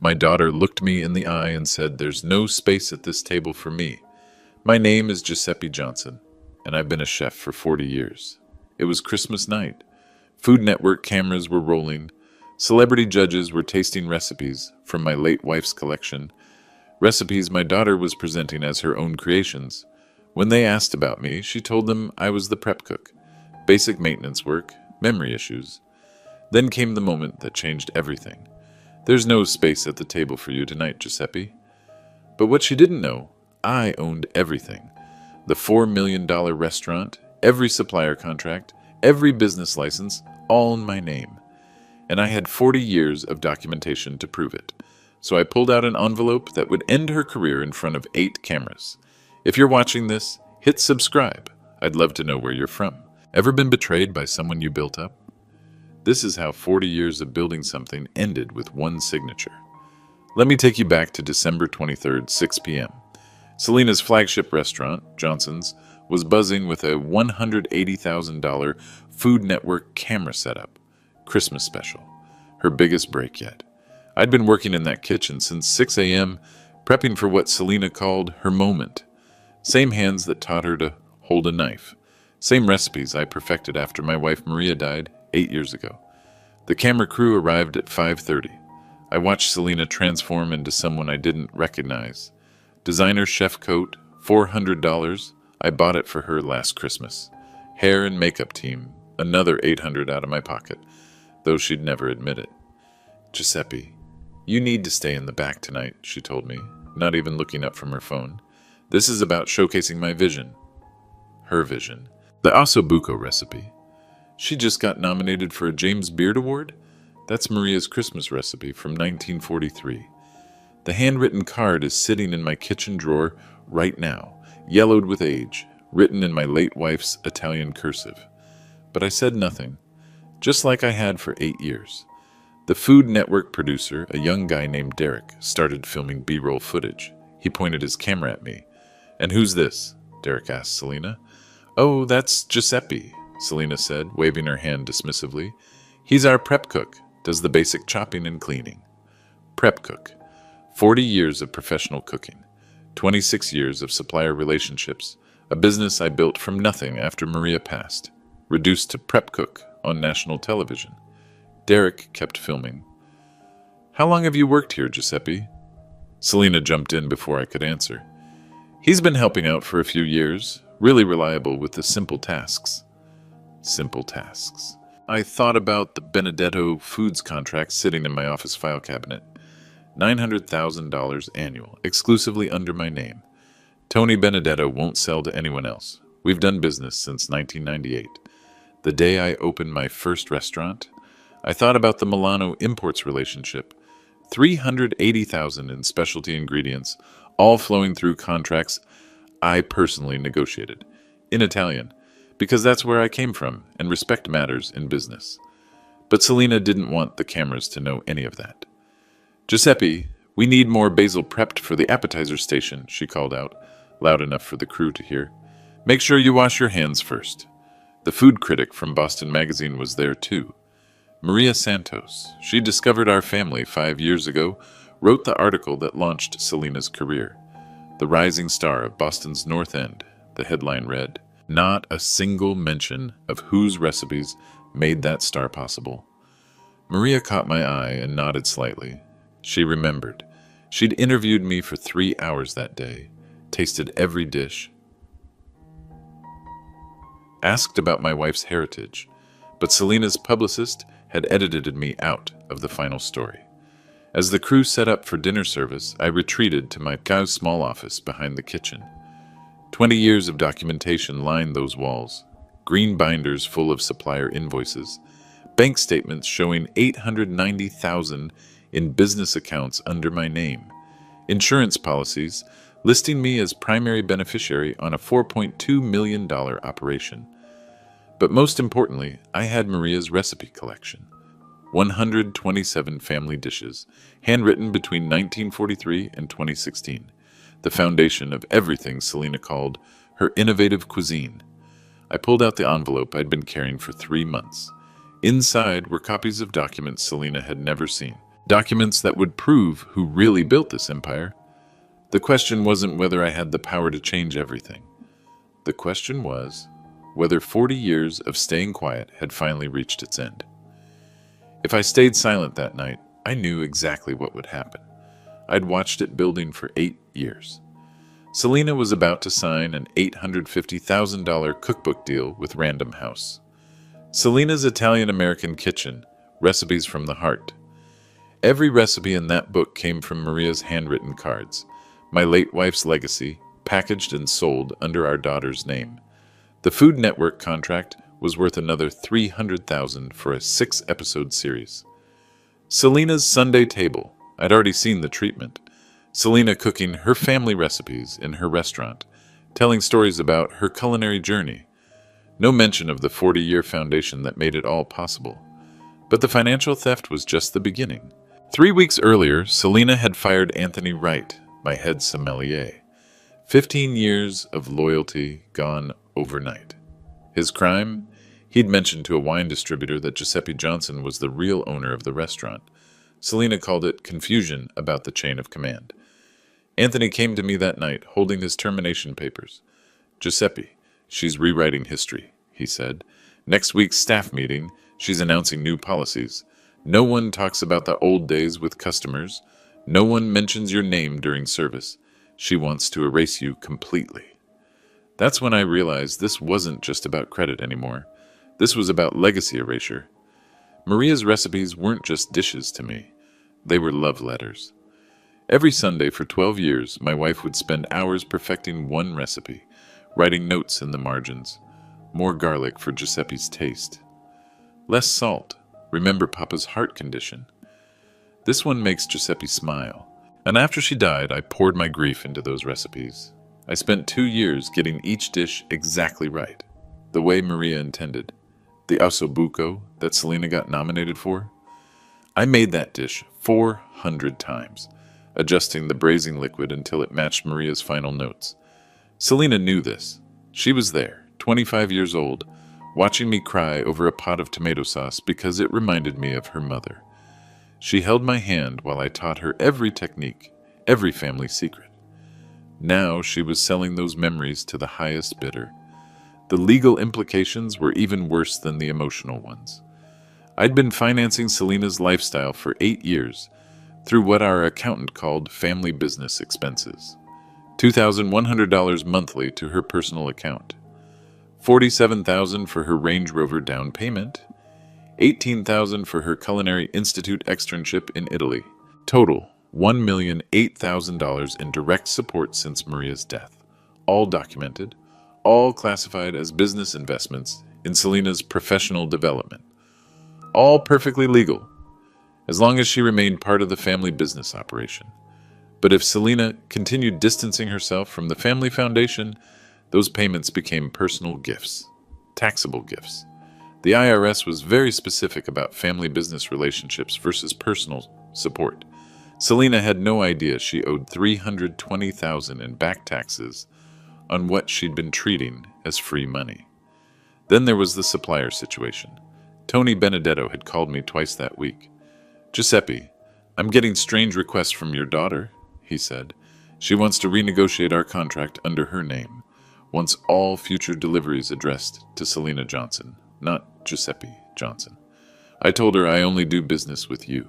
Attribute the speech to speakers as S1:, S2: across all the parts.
S1: My daughter looked me in the eye and said, "There's no space at this table for me. My name is Giuseppe Johnson, and I've been a chef for 40 years." It was Christmas night. Food Network cameras were rolling. Celebrity judges were tasting recipes from my late wife's collection, recipes my daughter was presenting as her own creations. When they asked about me, she told them I was the prep cook. Basic maintenance work, memory issues. Then came the moment that changed everything. "There's no space at the table for you tonight, Giuseppe." But what she didn't know, I owned everything. The $4 million restaurant, every supplier contract, every business license, all in my name. And I had 40 years of documentation to prove it. So I pulled out an envelope that would end her career in front of 8 cameras. If you're watching this, hit subscribe. I'd love to know where you're from. Ever been betrayed by someone you built up? This is how 40 years of building something ended with one signature. Let me take you back to December 23rd, 6 p.m. Selena's flagship restaurant, Johnson's, was buzzing with a $180,000 Food Network camera setup. Christmas special. Her biggest break yet. I'd been working in that kitchen since 6 a.m., prepping for what Selena called her moment. Same hands that taught her to hold a knife. Same recipes I perfected after my wife Maria died 8 years ago. The camera crew arrived at 5:30. I watched Selena transform into someone I didn't recognize. Designer chef coat, $400. I bought it for her last Christmas. Hair and makeup team, another $800 out of my pocket, though she'd never admit it. "Giuseppe, you need to stay in the back tonight," she told me, not even looking up from her phone. "This is about showcasing my vision." Her vision. The ossobuco recipe. She just got nominated for a James Beard Award? That's Maria's Christmas recipe from 1943. The handwritten card is sitting in my kitchen drawer right now, yellowed with age, written in my late wife's Italian cursive. But I said nothing, just like I had for 8 years. The Food Network producer, a young guy named Derek, started filming B-roll footage. He pointed his camera at me. "And who's this?" Derek asked Selena. "Oh, that's Giuseppe," Selena said, waving her hand dismissively. "He's our prep cook, does the basic chopping and cleaning." Prep cook. 40 years of professional cooking. 26 years of supplier relationships. A business I built from nothing after Maria passed. Reduced to prep cook on national television. Derek kept filming. "How long have you worked here, Giuseppe?" Selena jumped in before I could answer. "He's been helping out for a few years, really reliable with the simple tasks." Simple tasks. I thought about the Benedetto Foods contract sitting in my office file cabinet. $900,000 annual, exclusively under my name. Tony Benedetto won't sell to anyone else. We've done business since 1998. The day I opened my first restaurant, I thought about the Milano Imports relationship. $380,000 in specialty ingredients, all flowing through contracts I personally negotiated. In Italian, because that's where I came from, and respect matters in business. But Selena didn't want the cameras to know any of that. "Giuseppe, we need more basil prepped for the appetizer station," she called out, loud enough for the crew to hear. "Make sure you wash your hands first." The food critic from Boston Magazine was there too. Maria Santos, she discovered our family 5 years ago, wrote the article that launched Selena's career. The rising star of Boston's North End, the headline read. Not a single mention of whose recipes made that star possible. Maria caught my eye and nodded slightly. She remembered. She'd interviewed me for 3 hours that day, tasted every dish, asked about my wife's heritage, but Selena's publicist had edited me out of the final story. As the crew set up for dinner service, I retreated to my small office behind the kitchen. 20 years of documentation lined those walls. Green binders full of supplier invoices, bank statements showing $890,000 in business accounts under my name, insurance policies listing me as primary beneficiary on a $4.2 million operation. But most importantly, I had Maria's recipe collection. 127 family dishes, handwritten between 1943 and 2016, the foundation of everything Selena called her innovative cuisine. I pulled out the envelope I'd been carrying for 3 months. Inside were copies of documents Selena had never seen. documents that would prove who really built this empire. The question wasn't whether I had the power to change everything. The question was whether 40 years of staying quiet had finally reached its end. If I stayed silent that night, I knew exactly what would happen. I'd watched it building for 8 years. Selena was about to sign an $850,000 cookbook deal with Random House. Selena's Italian-American Kitchen, Recipes from the Heart. Every recipe in that book came from Maria's handwritten cards, my late wife's legacy, packaged and sold under our daughter's name. The Food Network contract was worth another $300,000 for a 6-episode series. Selena's Sunday Table. I'd already seen the treatment. Selena cooking her family recipes in her restaurant, telling stories about her culinary journey. No mention of the 40-year foundation that made it all possible. But the financial theft was just the beginning. 3 weeks earlier, Selena had fired Anthony Wright, my head sommelier. 15 years of loyalty gone overnight. His crime? He'd mentioned to a wine distributor that Giuseppe Johnson was the real owner of the restaurant. Selena called it confusion about the chain of command. Anthony came to me that night, holding his termination papers. "Giuseppe, she's rewriting history," he said. "Next week's staff meeting, she's announcing new policies. No one talks about the old days with customers. No one mentions your name during service. She wants to erase you completely." That's when I realized this wasn't just about credit anymore. This was about legacy erasure. Maria's recipes weren't just dishes to me. They were love letters. Every Sunday for 12 years, my wife would spend hours perfecting one recipe, writing notes in the margins. More garlic for Giuseppe's taste. Less salt. Remember Papa's heart condition. This one makes Giuseppe smile. And after she died, I poured my grief into those recipes. I spent 2 years getting each dish exactly right, the way Maria intended. The ossobuco that Selena got nominated for. I made that dish 400 times, adjusting the braising liquid until it matched Maria's final notes. Selena knew this. She was there, 25 years old, watching me cry over a pot of tomato sauce because it reminded me of her mother. She held my hand while I taught her every technique, every family secret. Now she was selling those memories to the highest bidder. The legal implications were even worse than the emotional ones. I'd been financing Selena's lifestyle for 8 years through what our accountant called family business expenses. $2,100 monthly to her personal account. $47,000 for her Range Rover down payment. $18,000 for her Culinary Institute externship in Italy. Total, $1,008,000 in direct support since Maria's death. All documented, all classified as business investments in Selena's professional development. All perfectly legal, as long as she remained part of the family business operation. But if Selena continued distancing herself from the family foundation, those payments became personal gifts, taxable gifts. The IRS was very specific about family business relationships versus personal support. Selena had no idea she owed $320,000 in back taxes on what she'd been treating as free money. Then there was the supplier situation. Tony Benedetto had called me twice that week. "Giuseppe, I'm getting strange requests from your daughter," he said. "She wants to renegotiate our contract under her name, wants all future deliveries addressed to Selena Johnson, not Giuseppe Johnson. I told her I only do business with you.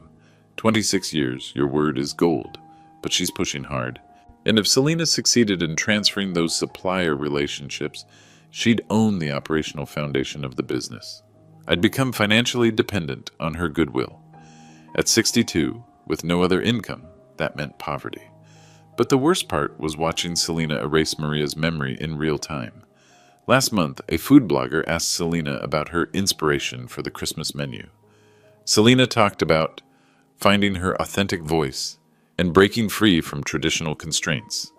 S1: 26 years, your word is gold, but she's pushing hard. And if Selena succeeded in transferring those supplier relationships, she'd own the operational foundation of the business. I'd become financially dependent on her goodwill. At 62, with no other income, that meant poverty. But the worst part was watching Selena erase Maria's memory in real time. Last month, a food blogger asked Selena about her inspiration for the Christmas menu. Selena talked about finding her authentic voice and breaking free from traditional constraints.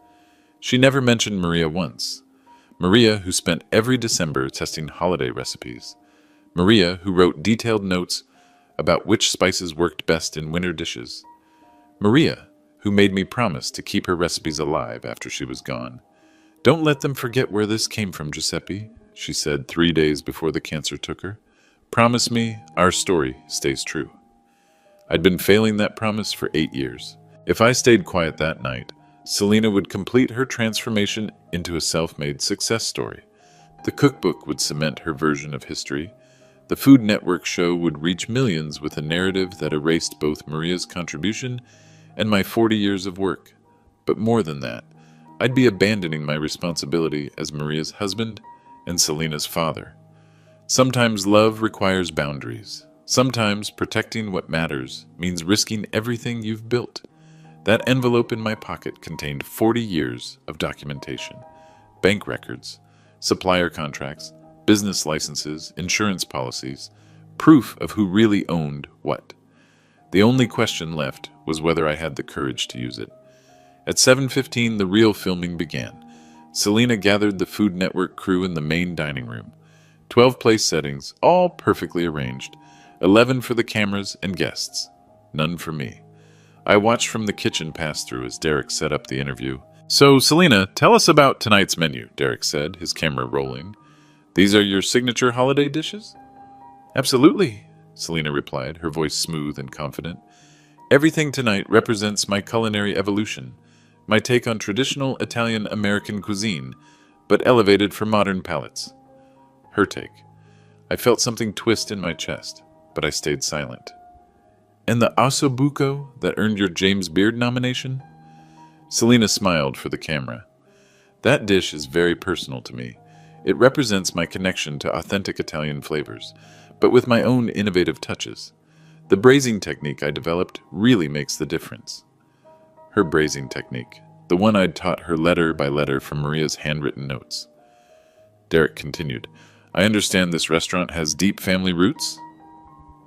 S1: She never mentioned Maria once. Maria, who spent every December testing holiday recipes. Maria, who wrote detailed notes about which spices worked best in winter dishes. Maria, who made me promise to keep her recipes alive after she was gone. "Don't let them forget where this came from, Giuseppe," she said 3 days before the cancer took her. "Promise me our story stays true." I'd been failing that promise for 8 years. If I stayed quiet that night, Selena would complete her transformation into a self-made success story. The cookbook would cement her version of history. The Food Network show would reach millions with a narrative that erased both Maria's contribution and my 40 years of work. But more than that, I'd be abandoning my responsibility as Maria's husband and Selena's father. Sometimes love requires boundaries. Sometimes protecting what matters means risking everything you've built. That envelope in my pocket contained 40 years of documentation, bank records, supplier contracts, business licenses, insurance policies, proof of who really owned what. The only question left was whether I had the courage to use it. At 7:15, the real filming began. Selena gathered the Food Network crew in the main dining room. 12 place settings, all perfectly arranged. 11 for the cameras and guests. None for me. I watched from the kitchen pass-through as Derek set up the interview. "So, Selena, tell us about tonight's menu," Derek said, his camera rolling. "These are your signature holiday dishes?" "Absolutely," Selena replied, her voice smooth and confident. "Everything tonight represents my culinary evolution, my take on traditional Italian-American cuisine, but elevated for modern palates." Her take. I felt something twist in my chest, but I stayed silent. "And the ossobuco that earned your James Beard nomination?" Selena smiled for the camera. "That dish is very personal to me. It represents my connection to authentic Italian flavors, but with my own innovative touches. The braising technique I developed really makes the difference." Her braising technique, the one I'd taught her letter by letter from Maria's handwritten notes. Derek continued, "I understand this restaurant has deep family roots?"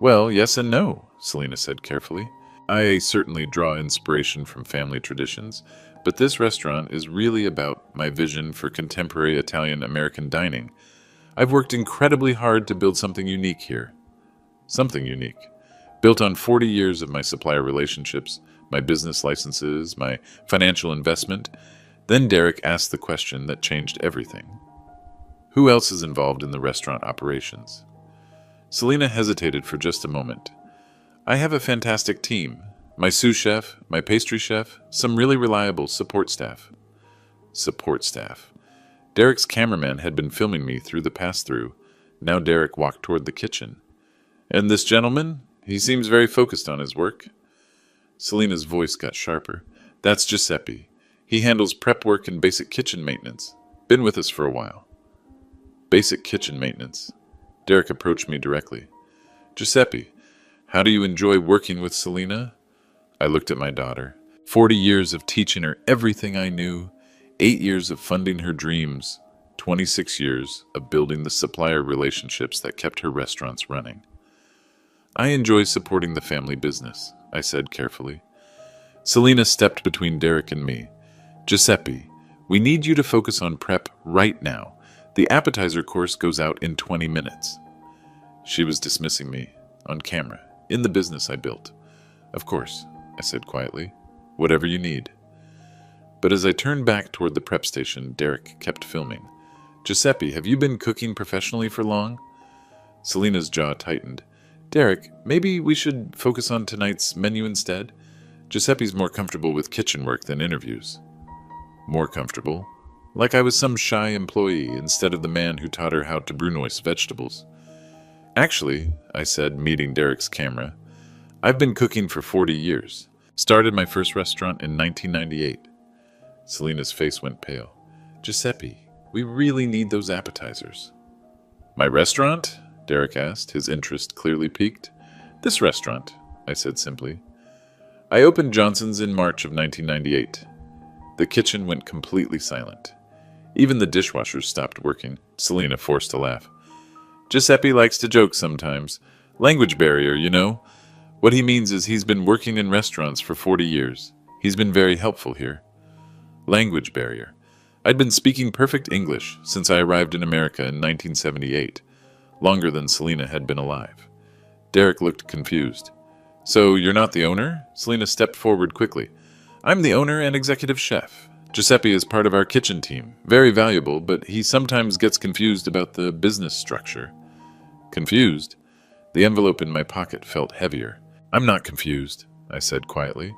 S1: "Well, yes and no," Selena said carefully. "I certainly draw inspiration from family traditions, but this restaurant is really about my vision for contemporary Italian-American dining. I've worked incredibly hard to build something unique here. Something unique. Built on 40 years of my supplier relationships, my business licenses, my financial investment." Then Derek asked the question that changed everything. "Who else is involved in the restaurant operations?" Selena hesitated for just a moment. "I have a fantastic team. My sous chef, my pastry chef, some really reliable support staff." Support staff. Derek's cameraman had been filming me through the pass-through. Now Derek walked toward the kitchen. "And this gentleman? He seems very focused on his work." Selena's voice got sharper. "That's Giuseppe. He handles prep work and basic kitchen maintenance. Been with us for a while." Basic kitchen maintenance. Derek approached me directly. "Giuseppe, how do you enjoy working with Selena?" I looked at my daughter. 40 years of teaching her everything I knew, 8 years of funding her dreams, 26 years of building the supplier relationships that kept her restaurants running. "I enjoy supporting the family business," I said carefully. Selena stepped between Derek and me. "Giuseppe, we need you to focus on prep right now. The appetizer course goes out in 20 minutes. She was dismissing me, on camera, in the business I built. "Of course," I said quietly. "Whatever you need." But as I turned back toward the prep station, Derek kept filming. "Giuseppe, have you been cooking professionally for long?" Selena's jaw tightened. "Derek, maybe we should focus on tonight's menu instead? Giuseppe's more comfortable with kitchen work than interviews." "More comfortable?" Like I was some shy employee instead of the man who taught her how to brunoise vegetables. "Actually," I said, meeting Derek's camera, "I've been cooking for 40 years. Started my first restaurant in 1998. Selena's face went pale. "Giuseppe, we really need those appetizers." "My restaurant?" Derek asked, his interest clearly piqued. "This restaurant," I said simply. "I opened Johnson's in March of 1998. The kitchen went completely silent. Even the dishwashers stopped working. Selena forced a laugh. "Giuseppe likes to joke sometimes. Language barrier, you know. What he means is he's been working in restaurants for 40 years. He's been very helpful here." Language barrier. I'd been speaking perfect English since I arrived in America in 1978, longer than Selena had been alive. Derek looked confused. "So you're not the owner?" Selena stepped forward quickly. "I'm the owner and executive chef. Giuseppe is part of our kitchen team. Very valuable, but he sometimes gets confused about the business structure." Confused? The envelope in my pocket felt heavier. I'm not confused, I said quietly.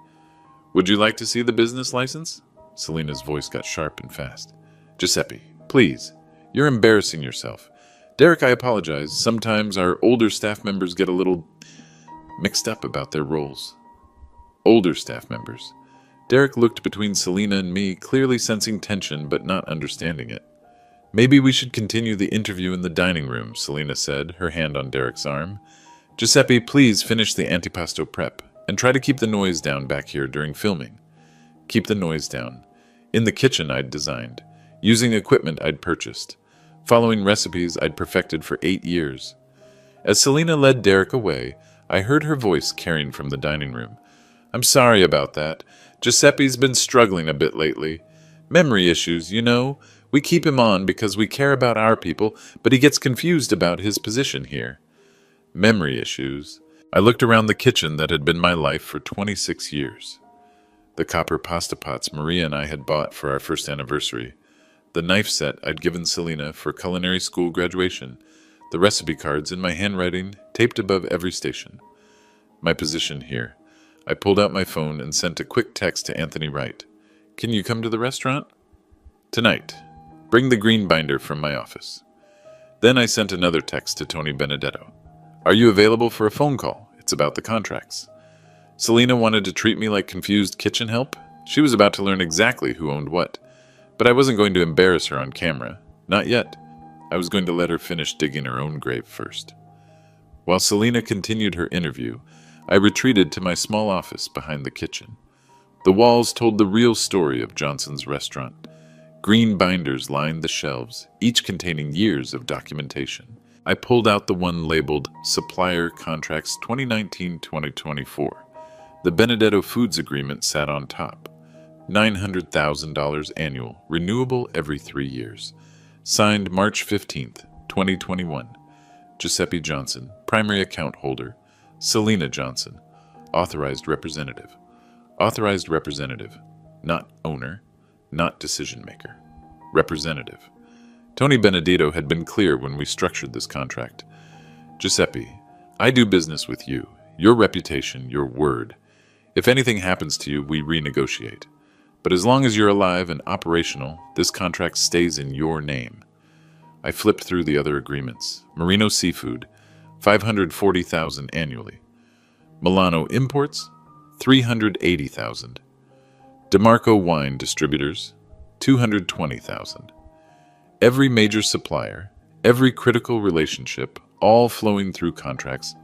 S1: Would you like to see the business license? Selena's voice got sharp and fast. Giuseppe, please. You're embarrassing yourself. Derek, I apologize. Sometimes our older staff members get a little mixed up about their roles. Older staff members. Derek looked between Selena and me, clearly sensing tension but not understanding it. Maybe we should continue the interview in the dining room, Selena said, her hand on Derek's arm. Giuseppe, please finish the antipasto prep, and try to keep the noise down back here during filming. Keep the noise down. In the kitchen I'd designed, using equipment I'd purchased, following recipes I'd perfected for 8 years. As Selena led Derek away, I heard her voice carrying from the dining room. I'm sorry about that. Giuseppe's been struggling a bit lately. Memory issues, you know. We keep him on because we care about our people, but he gets confused about his position here. Memory issues. I looked around the kitchen that had been my life for 26 years. The copper pasta pots Maria and I had bought for our first anniversary. The knife set I'd given Selena for culinary school graduation. The recipe cards in my handwriting taped above every station. My position here. I pulled out my phone and sent a quick text to Anthony Wright. Can you come to the restaurant? Tonight. Bring the green binder from my office. Then I sent another text to Tony Benedetto. Are you available for a phone call? It's about the contracts. Selena wanted to treat me like confused kitchen help. She was about to learn exactly who owned what. But I wasn't going to embarrass her on camera. Not yet. I was going to let her finish digging her own grave first. While Selena continued her interview, I retreated to my small office behind the kitchen. The walls told the real story of Johnson's restaurant. Green binders lined the shelves, each containing years of documentation. I pulled out the one labeled Supplier Contracts 2019-2024. The Benedetto Foods Agreement sat on top. $900,000 annual, renewable every 3 years. Signed March 15th, 2021. Giuseppe Johnson, primary account holder. Selena Johnson, authorized representative. Authorized representative, not owner, not decision maker. Representative. Tony Benedetto had been clear when we structured this contract. Giuseppe, I do business with you, your reputation, your word. If anything happens to you, we renegotiate. But as long as you're alive and operational, this contract stays in your name. I flipped through the other agreements. Marino Seafood, $540,000 annually. Milano Imports, $380,000. DeMarco Wine Distributors, $220,000. Every major supplier, every critical relationship, all flowing through contracts,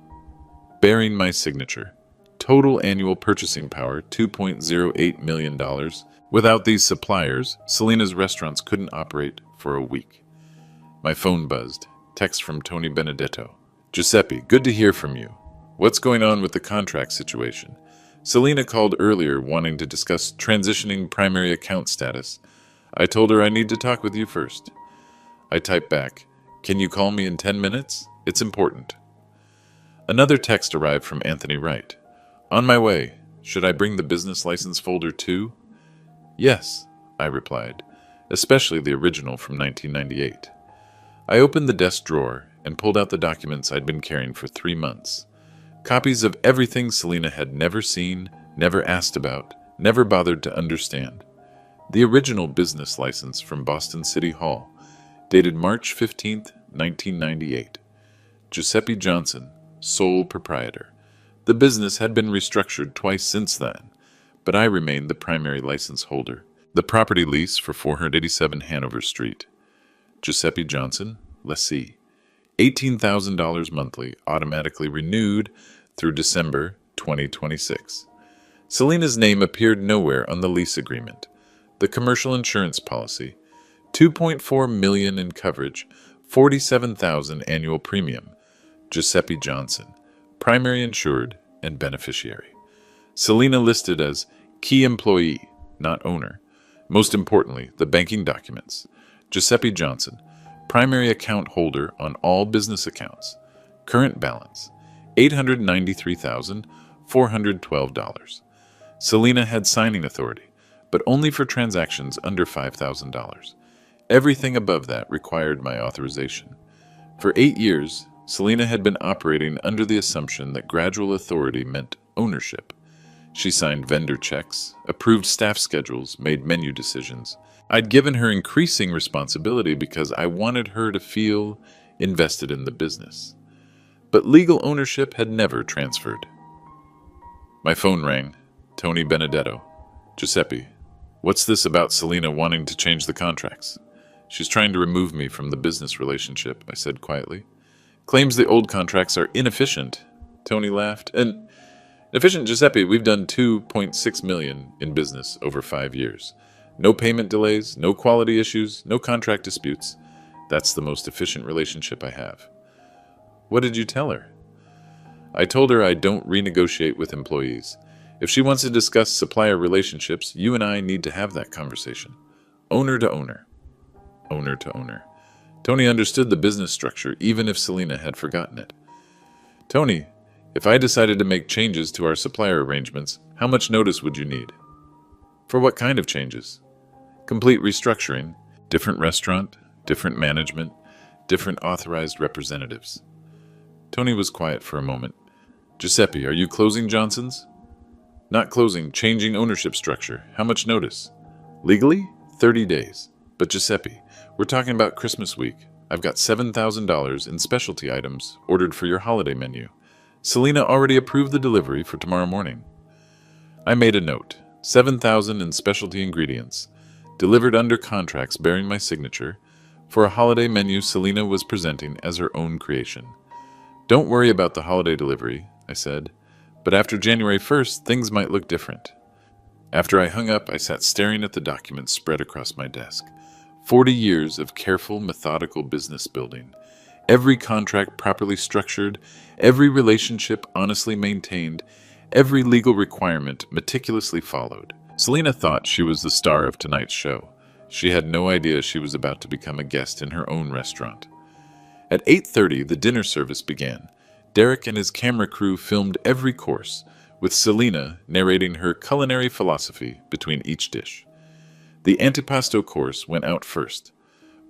S1: bearing my signature. Total annual purchasing power, $2.08 million. Without these suppliers, Selena's restaurants couldn't operate for a week. My phone buzzed. Text from Tony Benedetto. Giuseppe, good to hear from you. What's going on with the contract situation? Selena called earlier wanting to discuss transitioning primary account status. I told her I need to talk with you first. I typed back, can you call me in 10 minutes? It's important. Another text arrived from Anthony Wright. On my way. Should I bring the business license folder too? Yes, I replied, especially the original from 1998. I opened the desk drawer and pulled out the documents I'd been carrying for 3 months. Copies of everything Selena had never seen, never asked about, never bothered to understand. The original business license from Boston City Hall, dated March 15, 1998. Giuseppe Johnson, sole proprietor. The business had been restructured twice since then, but I remained the primary license holder. The property lease for 487 Hanover Street. Giuseppe Johnson, lessee. $18,000 monthly, automatically renewed through December 2026. Selena's name appeared nowhere on the lease agreement. The commercial insurance policy, $2.4 million in coverage, $47,000 annual premium. Giuseppe Johnson, primary insured and beneficiary. Selena listed as key employee, not owner. Most importantly, the banking documents. Giuseppe Johnson, primary account holder on all business accounts. Current balance, $893,412. Selena had signing authority, but only for transactions under $5,000. Everything above that required my authorization. For 8 years, Selina had been operating under the assumption that gradual authority meant ownership. She signed vendor checks, approved staff schedules, made menu decisions. I'd given her increasing responsibility because I wanted her to feel invested in the business. But legal ownership had never transferred. My phone rang. Tony Benedetto. Giuseppe, what's this about Selina wanting to change the contracts? She's trying to remove me from the business relationship, I said quietly. Claims the old contracts are inefficient. Tony laughed. And efficient, Giuseppe, we've done $2.6 million in business over 5 years. No payment delays, no quality issues, no contract disputes. That's the most efficient relationship I have. What did you tell her? I told her I don't renegotiate with employees. If she wants to discuss supplier relationships, you and I need to have that conversation. Owner to owner. Owner to owner. Tony understood the business structure, even if Selina had forgotten it. Tony, if I decided to make changes to our supplier arrangements, how much notice would you need? For what kind of changes? Complete restructuring, different restaurant, different management, different authorized representatives. Tony was quiet for a moment. Giuseppe, are you closing Johnson's? Not closing, changing ownership structure. How much notice? Legally, 30 days. But Giuseppe, we're talking about Christmas week. I've got $7,000 in specialty items ordered for your holiday menu. Selina already approved the delivery for tomorrow morning. I made a note. $7,000 in specialty ingredients, delivered under contracts bearing my signature, for a holiday menu Selina was presenting as her own creation. Don't worry about the holiday delivery, I said, but after January 1st, things might look different. After I hung up, I sat staring at the documents spread across my desk. 40 years of careful, methodical business building. Every contract properly structured, every relationship honestly maintained, every legal requirement meticulously followed. Selina thought she was the star of tonight's show. She had no idea she was about to become a guest in her own restaurant. At 8:30, the dinner service began. Derek and his camera crew filmed every course, with Selina narrating her culinary philosophy between each dish. The antipasto course went out first.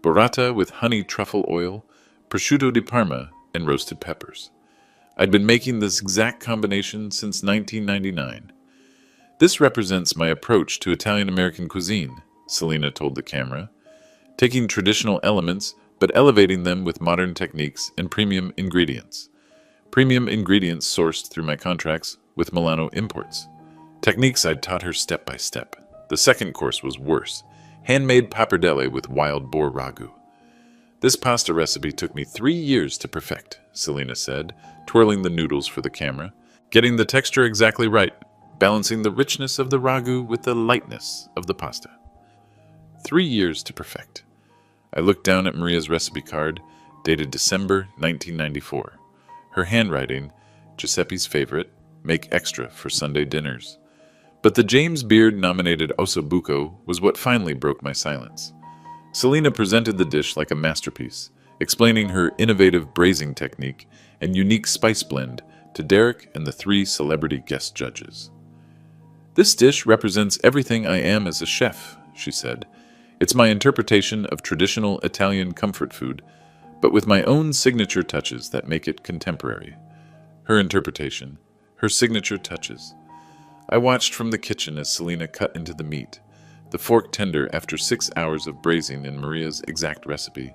S1: Burrata with honey truffle oil, prosciutto di Parma, and roasted peppers. I'd been making this exact combination since 1999. This represents my approach to Italian-American cuisine, Selina told the camera, taking traditional elements but elevating them with modern techniques and premium ingredients. Premium ingredients sourced through my contracts with Milano Imports. Techniques I'd taught her step by step. The second course was worse. Handmade pappardelle with wild boar ragu. This pasta recipe took me 3 years to perfect, Selina said, twirling the noodles for the camera, getting the texture exactly right, balancing the richness of the ragu with the lightness of the pasta. 3 years to perfect. I looked down at Maria's recipe card, dated December 1994. Her handwriting, Giuseppe's favorite, make extra for Sunday dinners. But the James Beard-nominated ossobuco was what finally broke my silence. Selina presented the dish like a masterpiece, explaining her innovative braising technique and unique spice blend to Derek and the 3 celebrity guest judges. This dish represents everything I am as a chef, she said. It's my interpretation of traditional Italian comfort food, but with my own signature touches that make it contemporary. Her interpretation, her signature touches. I watched from the kitchen as Selina cut into the meat, the fork tender after 6 hours of braising in Maria's exact recipe,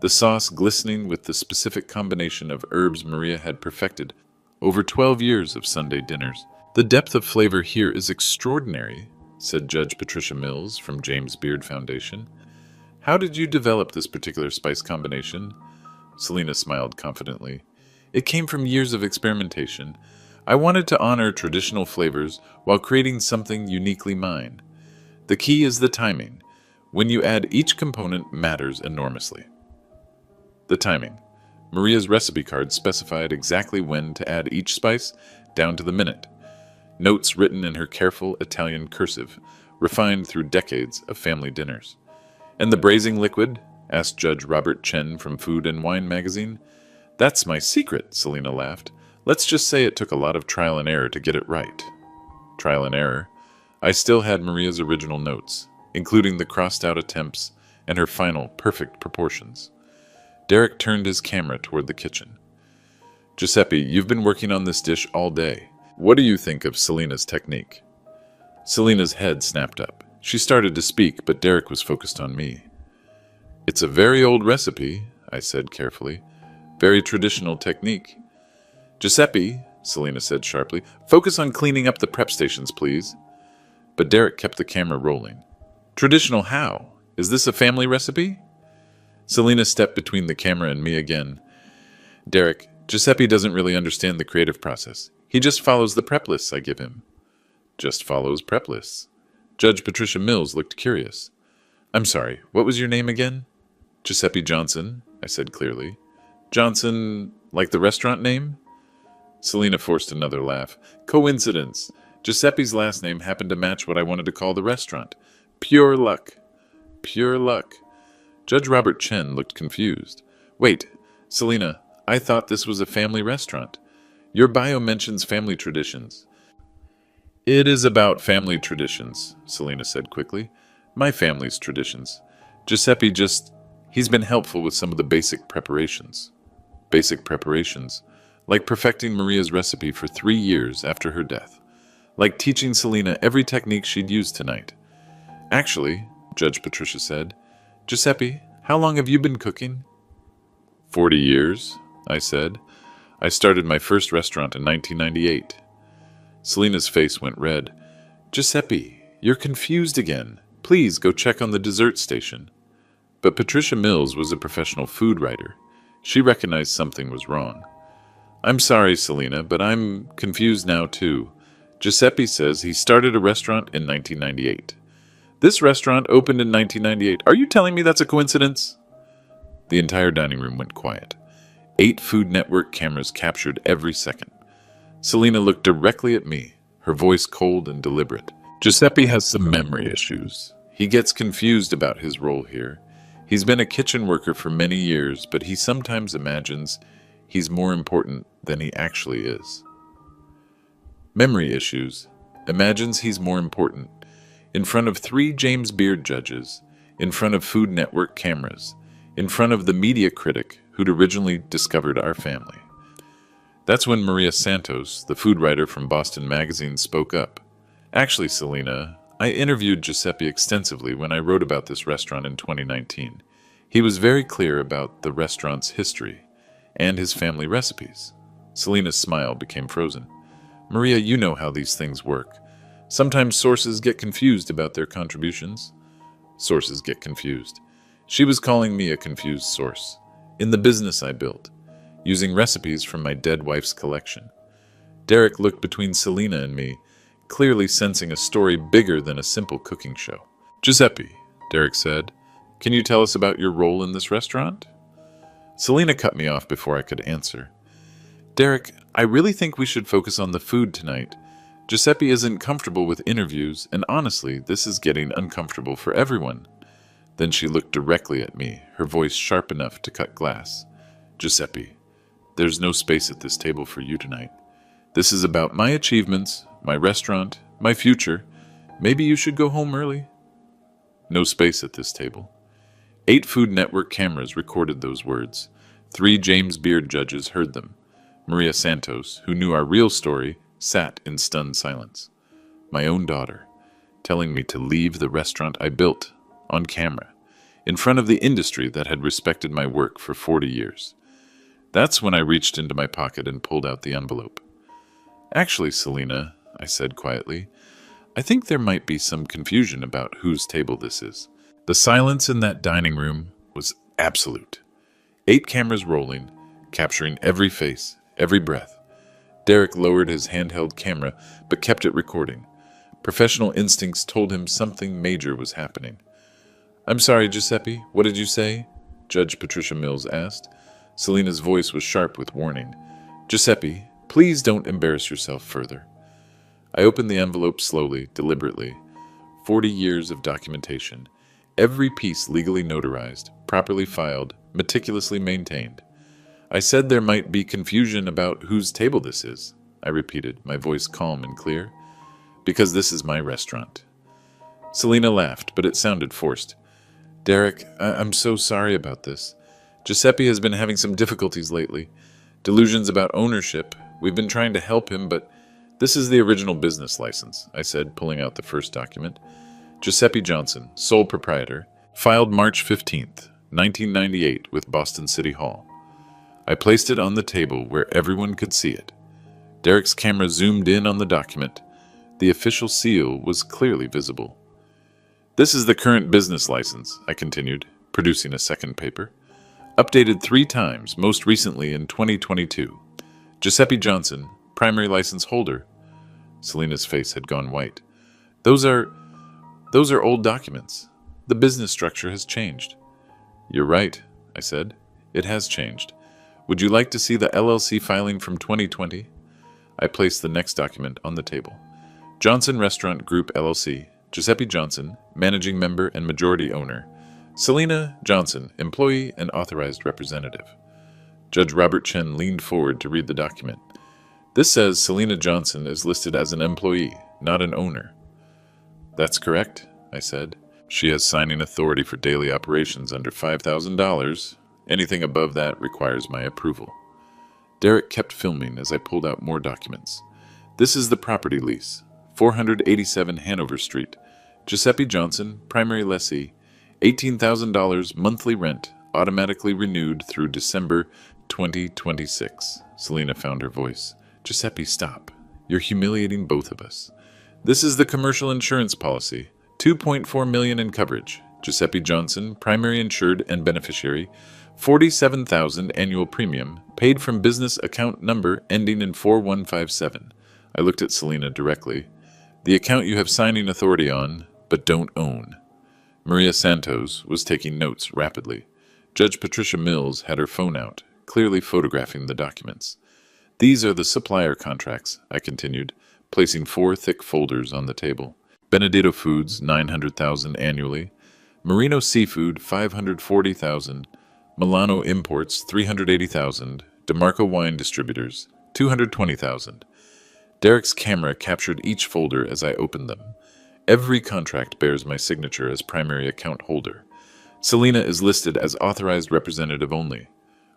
S1: the sauce glistening with the specific combination of herbs Maria had perfected over 12 years of Sunday dinners. The depth of flavor here is extraordinary, said Judge Patricia Mills from James Beard Foundation. How did you develop this particular spice combination? Selina smiled confidently. It came from years of experimentation. I wanted to honor traditional flavors while creating something uniquely mine. The key is the timing. When you add each component matters enormously. The timing. Maria's recipe card specified exactly when to add each spice, down to the minute. Notes written in her careful Italian cursive, refined through decades of family dinners. And the braising liquid? Asked Judge Robert Chen from Food and Wine magazine. That's my secret, Selina laughed. Let's just say it took a lot of trial and error to get it right. Trial and error. I still had Maria's original notes, including the crossed-out attempts and her final perfect proportions. Derek turned his camera toward the kitchen. Giuseppe, you've been working on this dish all day. What do you think of Selena's technique? Selena's head snapped up. She started to speak, but Derek was focused on me. It's a very old recipe, I said carefully. Very traditional technique. Giuseppe, Selena said sharply, focus on cleaning up the prep stations, please. But Derek kept the camera rolling. Traditional how? Is this a family recipe? Selena stepped between the camera and me again. Derek, Giuseppe doesn't really understand the creative process. He just follows the prep lists I give him. Just follows prep lists. Judge Patricia Mills looked curious. I'm sorry, what was your name again? Giuseppe Johnson, I said clearly. Johnson, like the restaurant name? Selena forced another laugh. Coincidence. Giuseppe's last name happened to match what I wanted to call the restaurant. Pure luck. Pure luck. Judge Robert Chen looked confused. Wait, Selena, I thought this was a family restaurant. Your bio mentions family traditions. It is about family traditions, Selena said quickly. My family's traditions. Giuseppe he's been helpful with some of the basic preparations. Basic preparations. Like perfecting Maria's recipe for 3 years after her death. Like teaching Selena every technique she'd use tonight. Actually, Judge Patricia said, Giuseppe, how long have you been cooking? 40 years, I said. I started my first restaurant in 1998. Selena's face went red. Giuseppe, you're confused again. Please go check on the dessert station. But Patricia Mills was a professional food writer. She recognized something was wrong. I'm sorry, Selena, but I'm confused now too. Giuseppe says he started a restaurant in 1998. This restaurant opened in 1998. Are you telling me that's a coincidence? The entire dining room went quiet. 8 Food Network cameras captured every second. Selena looked directly at me, her voice cold and deliberate. Giuseppe has some memory issues. He gets confused about his role here. He's been a kitchen worker for many years, but he sometimes imagines he's more important than he actually is. Memory issues. Imagines he's more important. In front of 3 James Beard judges, in front of Food Network cameras, in front of the media critic who'd originally discovered our family. That's when Maria Santos, the food writer from Boston Magazine, spoke up. Actually, Selena, I interviewed Giuseppe extensively when I wrote about this restaurant in 2019. He was very clear about the restaurant's history and his family recipes. Selena's smile became frozen. Maria, you know how these things work. Sometimes sources get confused about their contributions. Sources get confused. She was calling me a confused source. In the business I built, using recipes from my dead wife's collection. Derek looked between Selena and me, clearly sensing a story bigger than a simple cooking show. Giuseppe, Derek said, can you tell us about your role in this restaurant? Selena cut me off before I could answer. Derek, I really think we should focus on the food tonight. Giuseppe isn't comfortable with interviews, and honestly, this is getting uncomfortable for everyone. Then she looked directly at me, her voice sharp enough to cut glass. Giuseppe, there's no space at this table for you tonight. This is about my achievements, my restaurant, my future. Maybe you should go home early. No space at this table. 8 Food Network cameras recorded those words. 3 James Beard judges heard them. Maria Santos, who knew our real story, sat in stunned silence. My own daughter, telling me to leave the restaurant I built, on camera, in front of the industry that had respected my work for 40 years. That's when I reached into my pocket and pulled out the envelope. Actually, Selena, I said quietly, I think there might be some confusion about whose table this is. The silence in that dining room was absolute. 8 cameras rolling, capturing every face, every breath. Derek lowered his handheld camera, but kept it recording. Professional instincts told him something major was happening. I'm sorry, Giuseppe, what did you say? Judge Patricia Mills asked. Selena's voice was sharp with warning. Giuseppe, please don't embarrass yourself further. I opened the envelope slowly, deliberately. 40 years of documentation. Every piece legally notarized, properly filed, meticulously maintained. I said there might be confusion about whose table this is, I repeated, my voice calm and clear. Because this is my restaurant. Selena laughed, but it sounded forced. Derek, I'm so sorry about this. Giuseppe has been having some difficulties lately. Delusions about ownership. We've been trying to help him, but this is the original business license, I said, pulling out the first document. Giuseppe Johnson, sole proprietor, filed March 15th, 1998 with Boston City Hall. I placed it on the table where everyone could see it. Derek's camera zoomed in on the document. The official seal was clearly visible. This is the current business license, I continued, producing a second paper. Updated 3 times, most recently in 2022. Giuseppe Johnson, primary license holder. Selena's face had gone white. Those are old documents. The business structure has changed. You're right, I said. It has changed. Would you like to see the LLC filing from 2020? I placed the next document on the table. Johnson Restaurant Group LLC, Giuseppe Johnson, managing member and majority owner. Selena Johnson, employee and authorized representative. Judge Robert Chen leaned forward to read the document. This says Selena Johnson is listed as an employee, not an owner. That's correct, I said. She has signing authority for daily operations under $5,000. Anything above that requires my approval. Derek kept filming as I pulled out more documents. This is the property lease, 487 Hanover Street. Giuseppe Johnson, primary lessee, $18,000 monthly rent, automatically renewed through December 2026. Selena found her voice. Giuseppe, stop. You're humiliating both of us. This is the commercial insurance policy, $2.4 million in coverage. Giuseppe Johnson, primary insured and beneficiary, $47,000 annual premium, paid from business account number ending in 4157. I looked at Selena directly. The account you have signing authority on, but don't own. Maria Santos was taking notes rapidly. Judge Patricia Mills had her phone out, clearly photographing the documents. These are the supplier contracts, I continued, placing 4 thick folders on the table. Benedetto Foods, $900,000 annually. Marino Seafood, $540,000. Milano Imports, $380,000. DeMarco Wine Distributors, $220,000. Derek's camera captured each folder as I opened them. Every contract bears my signature as primary account holder. Selena is listed as authorized representative only.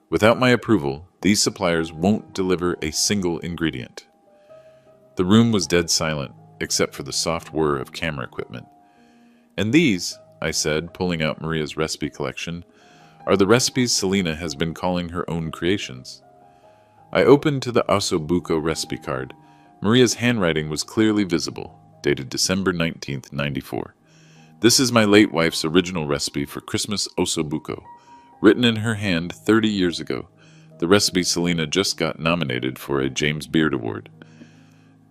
S1: Without my approval, these suppliers won't deliver a single ingredient. The room was dead silent, except for the soft whir of camera equipment. And these, I said, pulling out Maria's recipe collection, are the recipes Selena has been calling her own creations. I opened to the ossobuco recipe card. Maria's handwriting was clearly visible, dated December 19th, 94. This is my late wife's original recipe for Christmas ossobuco, written in her hand 30 years ago. The recipe Selena just got nominated for a James Beard Award.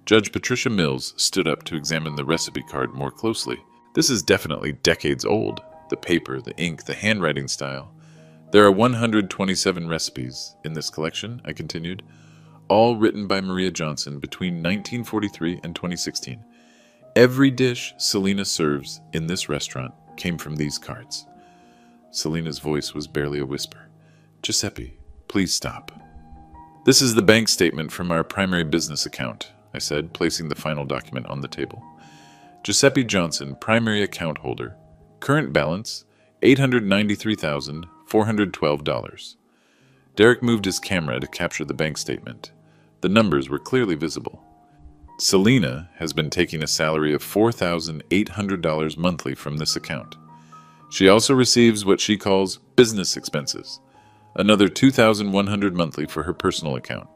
S1: Judge Patricia Mills stood up to examine the recipe card more closely. This is definitely decades old. The paper, the ink, the handwriting style. There are 127 recipes in this collection, I continued, all written by Maria Johnson between 1943 and 2016. Every dish Selena serves in this restaurant came from these cards. Selena's voice was barely a whisper. Giuseppe, please stop. This is the bank statement from our primary business account, I said, placing the final document on the table. Giuseppe Johnson, primary account holder. Current balance, $893,412. Derek moved his camera to capture the bank statement. The numbers were clearly visible. Selena has been taking a salary of $4,800 monthly from this account. She also receives what she calls business expenses, another $2,100 monthly for her personal account.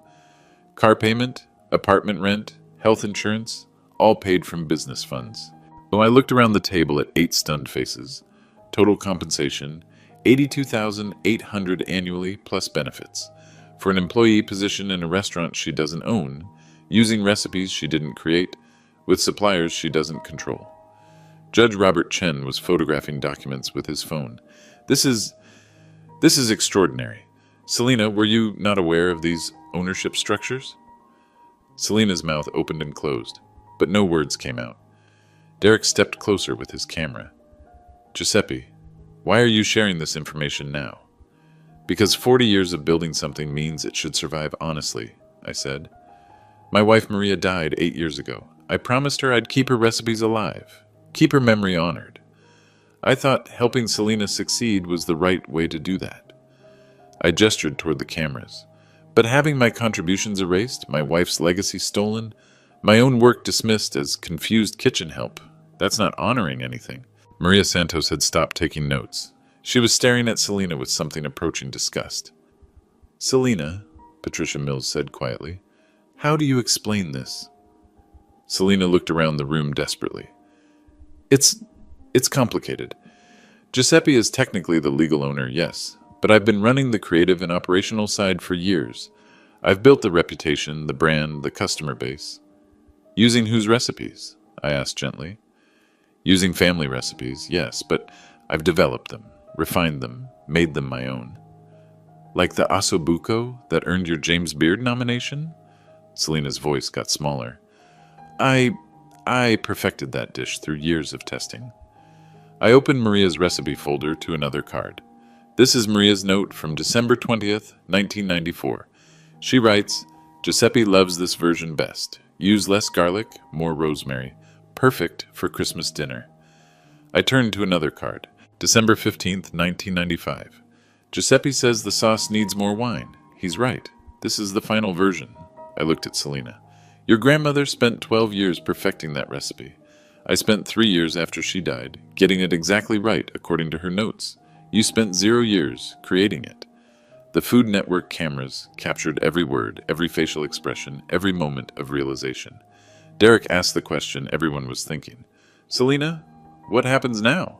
S1: Car payment, apartment rent, health insurance, all paid from business funds. So I looked around the table at 8 stunned faces. Total compensation, $82,800 annually plus benefits. For an employee position in a restaurant she doesn't own, using recipes she didn't create, with suppliers she doesn't control. Judge Robert Chen was photographing documents with his phone. This is extraordinary. Selena, were you not aware of these ownership structures? Selena's mouth opened and closed, but no words came out. Derek stepped closer with his camera. Giuseppe, why are you sharing this information now? Because 40 years of building something means it should survive honestly, I said. My wife Maria died 8 years ago. I promised her I'd keep her recipes alive, keep her memory honored. I thought helping Selena succeed was the right way to do that. I gestured toward the cameras. But having my contributions erased, my wife's legacy stolen, my own work dismissed as confused kitchen help, that's not honoring anything. Maria Santos had stopped taking notes. She was staring at Selena with something approaching disgust. "Selena," Patricia Mills said quietly, "how do you explain this?" Selena looked around the room desperately. It's complicated. Giuseppe is technically the legal owner, yes, but I've been running the creative and operational side for years. I've built the reputation, the brand, the customer base. Using whose recipes? I asked gently. Using family recipes, yes, but I've developed them, refined them, made them my own. Like the ossobuco that earned your James Beard nomination? Selena's voice got smaller. I perfected that dish through years of testing. I opened Maria's recipe folder to another card. This is Maria's note from December 20th, 1994. She writes, "Giuseppe loves this version best. Use less garlic, more rosemary. Perfect for Christmas dinner." I turned to another card. December 15th, 1995. "Giuseppe says the sauce needs more wine. He's right. This is the final version." I looked at Selena. "Your grandmother spent 12 years perfecting that recipe. I spent 3 years after she died, getting it exactly right according to her notes. You spent 0 years creating it." The Food Network cameras captured every word, every facial expression, every moment of realization. Derek asked the question everyone was thinking. "Selena, what happens now?"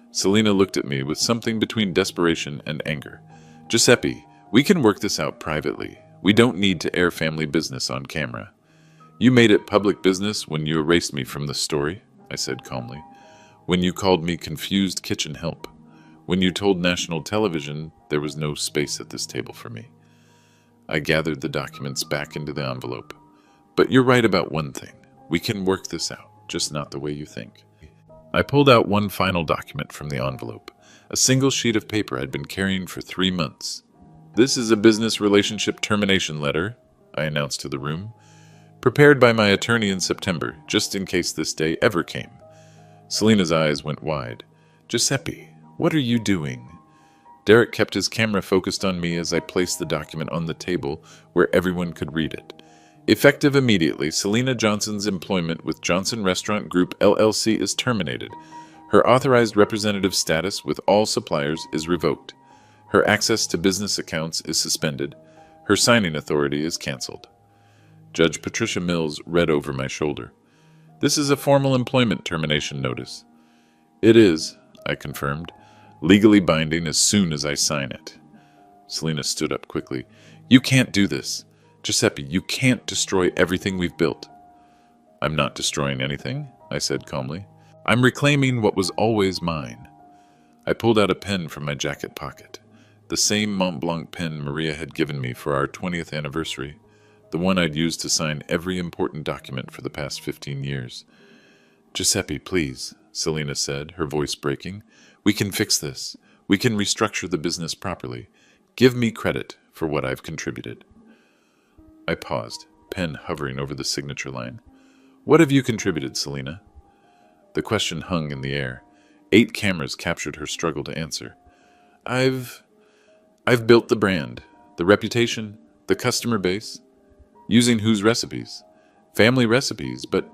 S1: Selena looked at me with something between desperation and anger. "Giuseppe, we can work this out privately. We don't need to air family business on camera." "You made it public business when you erased me from the story," I said calmly. "When you called me confused kitchen help. When you told national television there was no space at this table for me." I gathered the documents back into the envelope. "But you're right about one thing. We can work this out, just not the way you think." I pulled out one final document from the envelope, a single sheet of paper I'd been carrying for 3 months. "This is a business relationship termination letter," I announced to the room, "prepared by my attorney in September, just in case this day ever came." Selena's eyes went wide. "Giuseppe, what are you doing?" Derek kept his camera focused on me as I placed the document on the table where everyone could read it. "Effective immediately, Selena Johnson's employment with Johnson Restaurant Group LLC is terminated. Her authorized representative status with all suppliers is revoked. Her access to business accounts is suspended. Her signing authority is canceled." Judge Patricia Mills read over my shoulder. "This is a formal employment termination notice." "It is," I confirmed, "legally binding as soon as I sign it." Selena stood up quickly. "You can't do this. Giuseppe, you can't destroy everything we've built." "I'm not destroying anything," I said calmly. "I'm reclaiming what was always mine." I pulled out a pen from my jacket pocket, the same Mont Blanc pen Maria had given me for our 20th anniversary, the one I'd used to sign every important document for the past 15 years. "Giuseppe, please," Selena said, her voice breaking. "We can fix this. We can restructure the business properly. Give me credit for what I've contributed." I paused, pen hovering over the signature line. "What have you contributed, Selena?" The question hung in the air. 8 cameras captured her struggle to answer. I've built the brand, the reputation, the customer base. Using whose recipes? Family recipes, but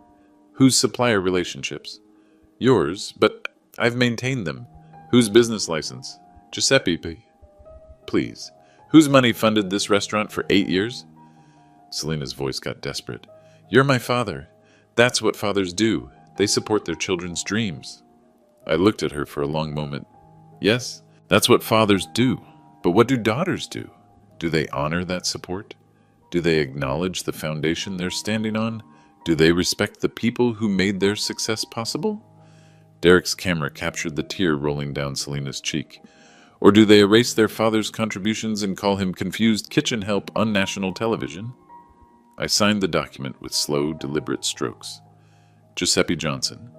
S1: whose supplier relationships? Yours, but I've maintained them. Whose business license? Giuseppe, please. Whose money funded this restaurant for 8 years? Selena's voice got desperate. "You're my father. That's what fathers do. They support their children's dreams." I looked at her for a long moment. "Yes, that's what fathers do. But what do daughters do? Do they honor that support? Do they acknowledge the foundation they're standing on? Do they respect the people who made their success possible?" Derek's camera captured the tear rolling down Selena's cheek. "Or do they erase their father's contributions and call him confused kitchen help on national television?" I signed the document with slow, deliberate strokes. Giuseppe Johnson,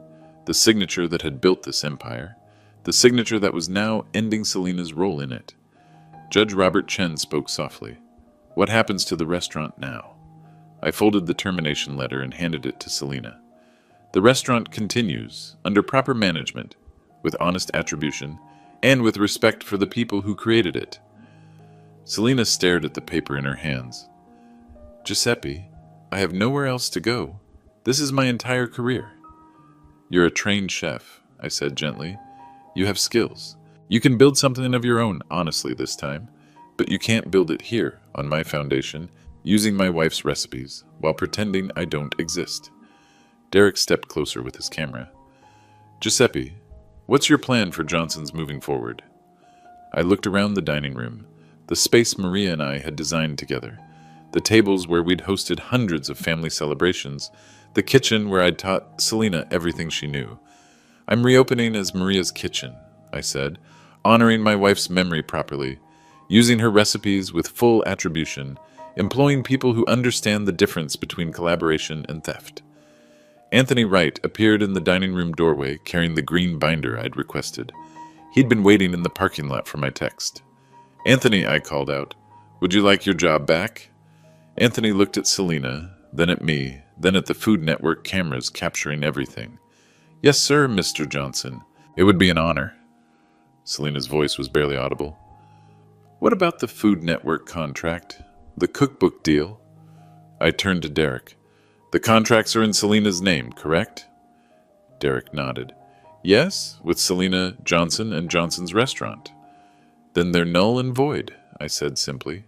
S1: the signature that had built this empire, the signature that was now ending Selena's role in it. Judge Robert Chen spoke softly. "What happens to the restaurant now?" I folded the termination letter and handed it to Selena. "The restaurant continues, under proper management, with honest attribution, and with respect for the people who created it." Selina stared at the paper in her hands. Giuseppe, I have nowhere else to go. This is my entire career. You're a trained chef, I said gently. You have skills. You can build something of your own, honestly, this time. But you can't build it here, on my foundation, using my wife's recipes, while pretending I don't exist. Derek stepped closer with his camera. Giuseppe, what's your plan for Johnson's moving forward? I looked around the dining room, the space Maria and I had designed together, the tables where we'd hosted hundreds of family celebrations, the kitchen where I'd taught Selina everything she knew. I'm reopening as Maria's Kitchen, I said, honoring my wife's memory properly, using her recipes with full attribution, employing people who understand the difference between collaboration and theft. Anthony Wright appeared in the dining room doorway carrying the green binder I'd requested. He'd been waiting in the parking lot for my text. Anthony, I called out, would you like your job back? Anthony looked at Selina, then at me, then at the Food Network cameras capturing everything. Yes, sir, Mr. Johnson. It would be an honor. Selina's voice was barely audible. What about the Food Network contract? The cookbook deal? I turned to Derek. The contracts are in Selina's name, correct? Derek nodded. Yes, with Selina, Johnson, and Johnson's restaurant. Then they're null and void, I said simply.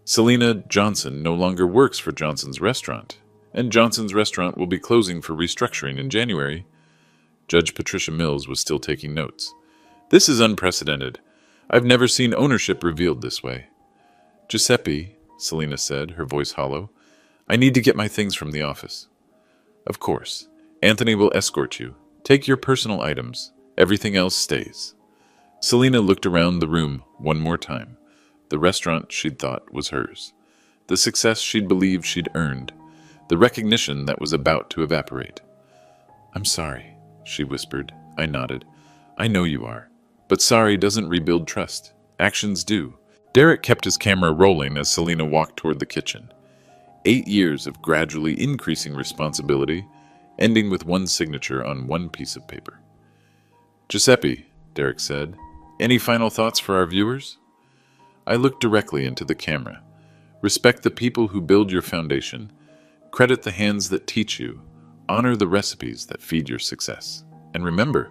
S1: Selina Johnson no longer works for Johnson's restaurant, and Johnson's restaurant will be closing for restructuring in January. Judge Patricia Mills was still taking notes. This is unprecedented. I've never seen ownership revealed this way. Giuseppe, Selina said, her voice hollow, I need to get my things from the office. Of course. Anthony will escort you. Take your personal items. Everything else stays. Selina looked around the room one more time. The restaurant she'd thought was hers. The success she'd believed she'd earned. The recognition that was about to evaporate. I'm sorry, she whispered. I nodded. I know you are. But sorry doesn't rebuild trust. Actions do. Derek kept his camera rolling as Selina walked toward the kitchen. 8 years of gradually increasing responsibility, ending with one signature on one piece of paper. Giuseppe, Derek said, any final thoughts for our viewers? I looked directly into the camera. Respect the people who build your foundation. Credit the hands that teach you. Honor the recipes that feed your success. And remember,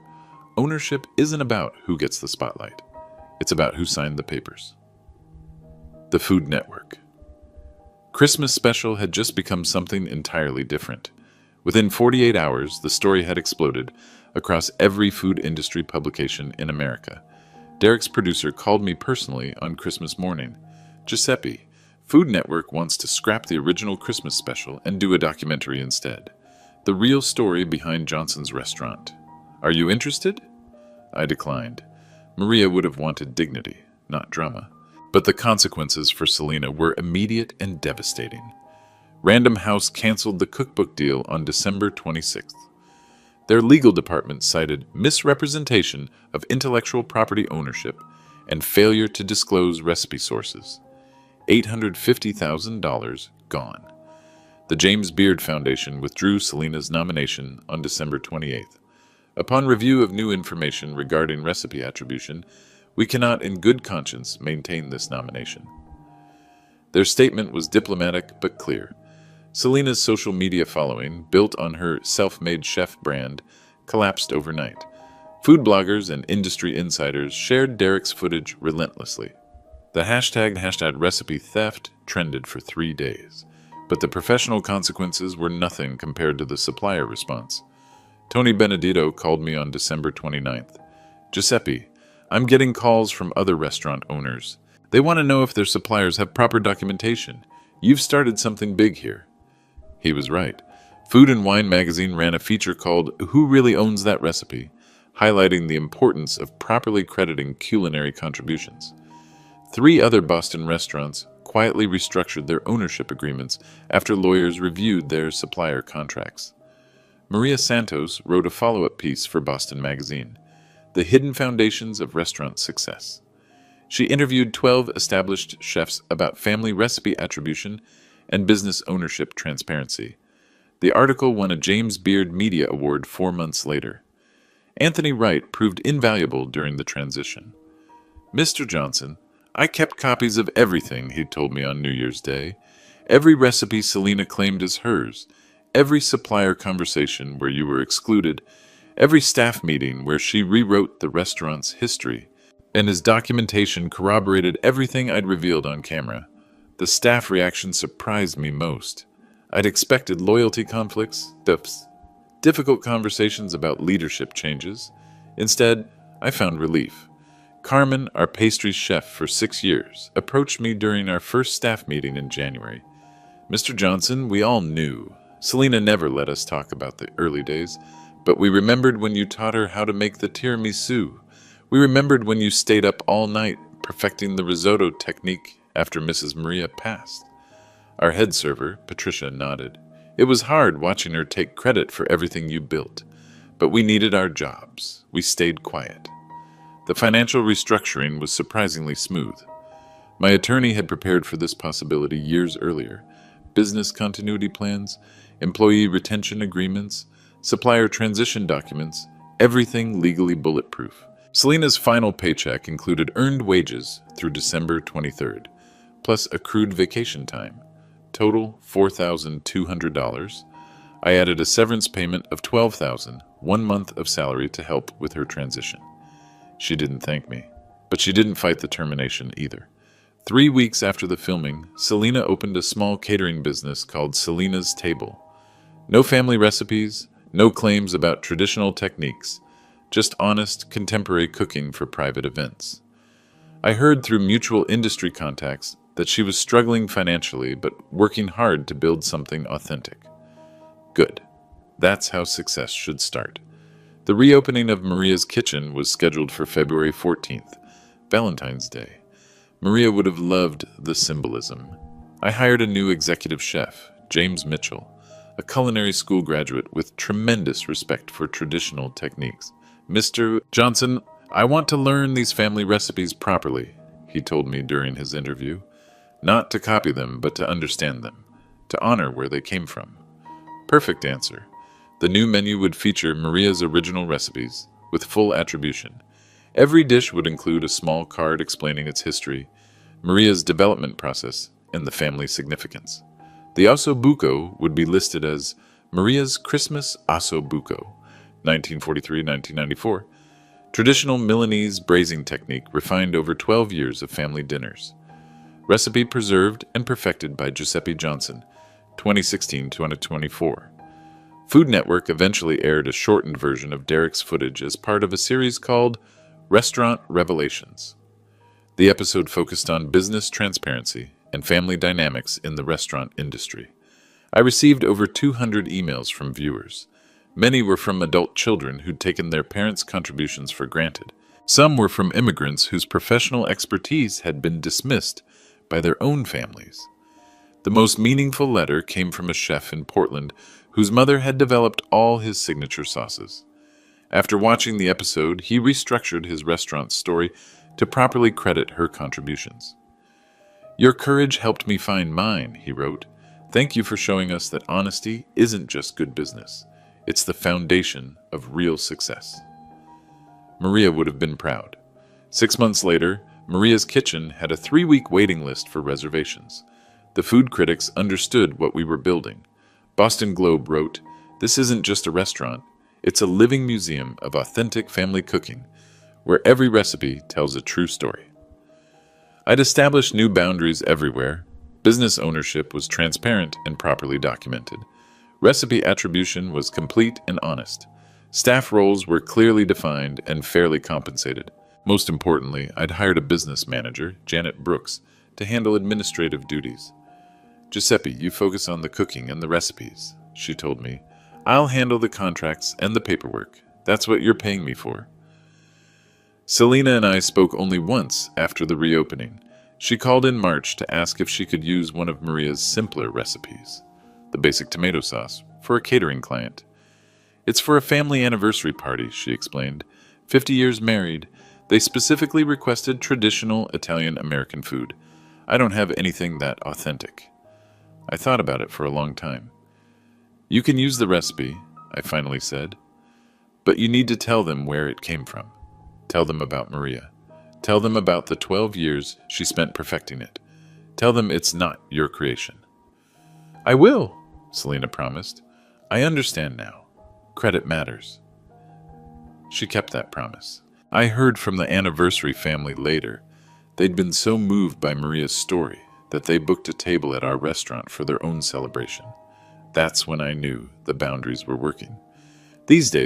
S1: ownership isn't about who gets the spotlight. It's about who signed the papers. The Food Network. Christmas Special had just become something entirely different. Within 48 hours, the story had exploded across every food industry publication in America. Derek's producer called me personally on Christmas morning. Giuseppe, Food Network wants to scrap the original Christmas Special and do a documentary instead. The real story behind Johnson's restaurant. Are you interested? I declined. Maria would have wanted dignity, not drama. But the consequences for Selina were immediate and devastating. Random House canceled the cookbook deal on December 26th. Their legal department cited misrepresentation of intellectual property ownership and failure to disclose recipe sources. $850,000 gone. The James Beard Foundation withdrew Selina's nomination on December 28th. Upon review of new information regarding recipe attribution, we cannot in good conscience maintain this nomination. Their statement was diplomatic but clear. Selina's social media following, built on her self-made chef brand, collapsed overnight. Food bloggers and industry insiders shared Derek's footage relentlessly. The hashtag recipe theft trended for 3 days, but the professional consequences were nothing compared to the supplier response. Tony Benedito called me on December 29th. Giuseppe, I'm getting calls from other restaurant owners. They want to know if their suppliers have proper documentation. You've started something big here. He was right. Food and Wine magazine ran a feature called Who Really Owns That Recipe?, highlighting the importance of properly crediting culinary contributions. 3 other Boston restaurants quietly restructured their ownership agreements after lawyers reviewed their supplier contracts. Maria Santos wrote a follow-up piece for Boston Magazine, The Hidden Foundations of Restaurant Success. She interviewed 12 established chefs about family recipe attribution and business ownership transparency. The article won a James Beard Media Award 4 months later. Anthony Wright proved invaluable during the transition. Mr. Johnson, I kept copies of everything, he told me on New Year's Day. Every recipe Selena claimed as hers, every supplier conversation where you were excluded, every staff meeting where she rewrote the restaurant's history. And his documentation corroborated everything I'd revealed on camera. The staff reaction surprised me most. I'd expected loyalty conflicts, difficult conversations about leadership changes. Instead, I found relief. Carmen, our pastry chef for 6 years, approached me during our first staff meeting in January. Mr. Johnson, we all knew. Selena never let us talk about the early days, but we remembered when you taught her how to make the tiramisu. We remembered when you stayed up all night perfecting the risotto technique after Mrs. Maria passed. Our head server, Patricia, nodded. It was hard watching her take credit for everything you built, but we needed our jobs. We stayed quiet. The financial restructuring was surprisingly smooth. My attorney had prepared for this possibility years earlier. Business continuity plans, employee retention agreements, supplier transition documents, everything legally bulletproof. Selena's final paycheck included earned wages through December 23rd, plus accrued vacation time. Total $4,200. I added a severance payment of $12,000, 1 month of salary to help with her transition. She didn't thank me, but she didn't fight the termination either. 3 weeks after the filming, Selena opened a small catering business called Selena's Table. No family recipes, no claims about traditional techniques, just honest, contemporary cooking for private events. I heard through mutual industry contacts that she was struggling financially but working hard to build something authentic. Good. That's how success should start. The reopening of Maria's Kitchen was scheduled for February 14th, Valentine's Day. Maria would have loved the symbolism. I hired a new executive chef, James Mitchell, a culinary school graduate with tremendous respect for traditional techniques. Mr. Johnson, I want to learn these family recipes properly, he told me during his interview. Not to copy them, but to understand them, to honor where they came from. Perfect answer. The new menu would feature Maria's original recipes, with full attribution. Every dish would include a small card explaining its history, Maria's development process, and the family significance. The osso buco would be listed as Maria's Christmas osso buco, 1943-1994. Traditional Milanese braising technique refined over 12 years of family dinners. Recipe preserved and perfected by Giuseppe Johnson, 2016-2024. Food Network eventually aired a shortened version of Derek's footage as part of a series called Restaurant Revelations. The episode focused on business transparency and family dynamics in the restaurant industry. I received over 200 emails from viewers. Many were from adult children who'd taken their parents' contributions for granted. Some were from immigrants whose professional expertise had been dismissed by their own families. The most meaningful letter came from a chef in Portland whose mother had developed all his signature sauces. After watching the episode, he restructured his restaurant's story to properly credit her contributions. Your courage helped me find mine, he wrote. Thank you for showing us that honesty isn't just good business. It's the foundation of real success. Maria would have been proud. 6 months later, Maria's Kitchen had a 3-week waiting list for reservations. The food critics understood what we were building. Boston Globe wrote, "This isn't just a restaurant. It's a living museum of authentic family cooking, where every recipe tells a true story." I'd established new boundaries everywhere. Business ownership was transparent and properly documented. Recipe attribution was complete and honest. Staff roles were clearly defined and fairly compensated. Most importantly, I'd hired a business manager, Janet Brooks, to handle administrative duties. "Giuseppe, you focus on the cooking and the recipes," she told me. "I'll handle the contracts and the paperwork. That's what you're paying me for." Selena and I spoke only once after the reopening. She called in March to ask if she could use one of Maria's simpler recipes, the basic tomato sauce, for a catering client. "It's for a family anniversary party," she explained. 50 years married. They specifically requested traditional Italian-American food. I don't have anything that authentic. I thought about it for a long time. "You can use the recipe," I finally said, "but you need to tell them where it came from. Tell them about Maria. Tell them about the 12 years she spent perfecting it. Tell them it's not your creation. I will, Selena promised. I understand now. Credit matters. She kept that promise. I heard from the anniversary family later. They'd been so moved by Maria's story that they booked a table at our restaurant for their own celebration. That's when I knew the boundaries were working. These days,